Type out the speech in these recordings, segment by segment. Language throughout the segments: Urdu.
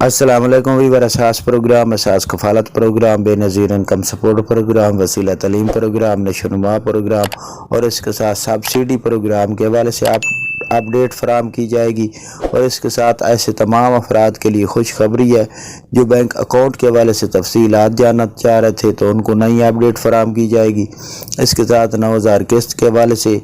السلام علیکم ویور اساس پروگرام، اساس کفالت پروگرام، بے نظیر انکم سپورٹ پروگرام، وسیلہ تعلیم پروگرام، نشوونما پروگرام اور اس کے ساتھ سبسڈی پروگرام کے حوالے سے آپ اپڈیٹ فراہم کی جائے گی۔ اور اس کے ساتھ ایسے تمام افراد کے لیے خوشخبری ہے جو بینک اکاؤنٹ کے حوالے سے تفصیلات جاننا چاہ رہے تھے تو ان کو نئی اپڈیٹ فراہم کی جائے گی۔ اس کے ساتھ 9000 قسط کے حوالے سے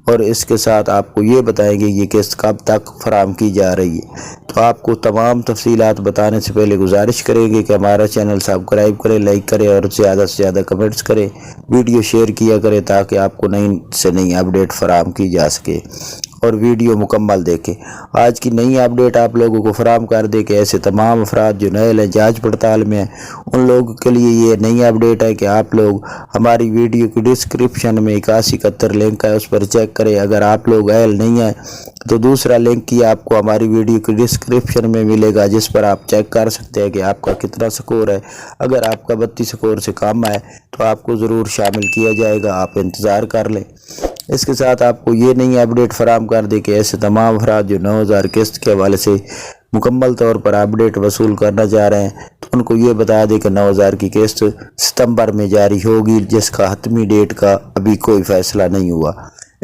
اور اس کے ساتھ آپ کو یہ بتائیں گے یہ قسط کب تک فراہم کی جا رہی ہے۔ تو آپ کو تمام تفصیلات بتانے سے پہلے گزارش کریں گے کہ ہمارا چینل سبسکرائب کریں، لائک کریں اور زیادہ سے زیادہ کمنٹس کریں، ویڈیو شیئر کیا کریں تاکہ آپ کو نئی سے نئی اپڈیٹ فراہم کی جا سکے اور ویڈیو مکمل دیکھیں۔ آج کی نئی اپڈیٹ آپ لوگوں کو فراہم کر دے کہ ایسے تمام افراد جو نئے جانچ پڑتال میں ہیں ان لوگوں کے لیے یہ نئی اپڈیٹ ہے کہ آپ لوگ ہماری ویڈیو کی ڈسکرپشن میں 8171 لنک ہے، اس پر چیک کریں۔ اگر آپ لوگ اہل نہیں ہیں تو دوسرا لنک ہی آپ کو ہماری ویڈیو کی ڈسکرپشن میں ملے گا جس پر آپ چیک کر سکتے ہیں کہ آپ کا کتنا سکور ہے۔ اگر آپ کا 32 سکور سے کم ہے تو آپ کو ضرور شامل کیا جائے گا، آپ انتظار کر لیں۔ اس کے ساتھ آپ کو یہ نئی اپڈیٹ فراہم کر دے کہ ایسے تمام افراد جو 9000 قسط کے حوالے سے مکمل طور پر اپڈیٹ وصول کرنا چاہ رہے ہیں تو ان کو یہ بتا دے کہ 9000 کی قسط ستمبر میں جاری ہوگی جس کا حتمی ڈیٹ کا ابھی کوئی فیصلہ نہیں ہوا۔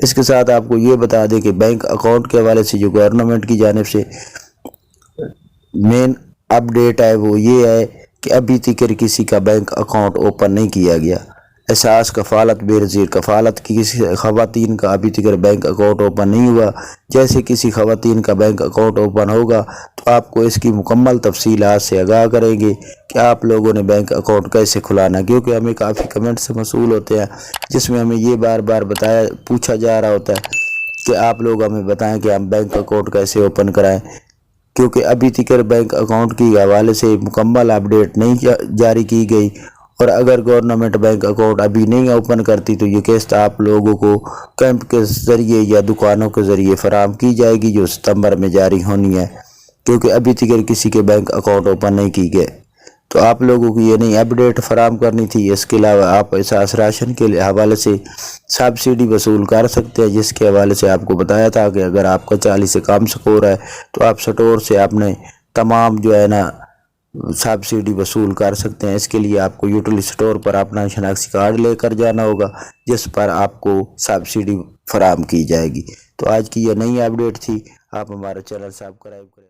اس کے ساتھ آپ کو یہ بتا دیں کہ بینک اکاؤنٹ کے حوالے سے جو گورنمنٹ کی جانب سے مین اپڈیٹ ہے وہ یہ ہے کہ ابھی تک کسی کا بینک اکاؤنٹ اوپن نہیں کیا گیا۔ اساس کفالت بے نظیر کفالت کی کسی خواتین کا ابھی تک بینک اکاؤنٹ اوپن نہیں ہوا۔ جیسے کسی خواتین کا بینک اکاؤنٹ اوپن ہوگا تو آپ کو اس کی مکمل تفصیلات سے آگاہ کریں گے کہ آپ لوگوں نے بینک اکاؤنٹ کیسے کھلانا ہے، کیونکہ ہمیں کافی کمنٹ سے موصول ہوتے ہیں جس میں ہمیں یہ بار بار پوچھا جا رہا ہوتا ہے کہ آپ لوگ ہمیں بتائیں کہ ہم بینک اکاؤنٹ کیسے اوپن کرائیں، کیونکہ ابھی تک بینک اکاؤنٹ کی حوالے سے مکمل اپڈیٹ نہیں جاری کی گئی۔ اور اگر گورنمنٹ بینک اکاؤنٹ ابھی نہیں اوپن کرتی تو یہ قسط آپ لوگوں کو کیمپ کے ذریعے یا دکانوں کے ذریعے فراہم کی جائے گی جو ستمبر میں جاری ہونی ہے، کیونکہ ابھی تک کسی کے بینک اکاؤنٹ اوپن نہیں کی گئے۔ تو آپ لوگوں کو یہ نئی اپڈیٹ فراہم کرنی تھی۔ اس کے علاوہ آپ اساس راشن کے حوالے سے سبسڈی وصول کر سکتے ہیں جس کے حوالے سے آپ کو بتایا تھا کہ اگر آپ کا 40 سے کم سکور ہے تو آپ سٹور سے اپنے تمام سبسڈی وصول کر سکتے ہیں۔ اس کے لیے آپ کو یوٹیلیٹی سٹور پر اپنا شناختی کارڈ لے کر جانا ہوگا جس پر آپ کو سبسڈی فراہم کی جائے گی۔ تو آج کی یہ نئی اپڈیٹ تھی، آپ ہمارا چینل سبسکرائب کریں۔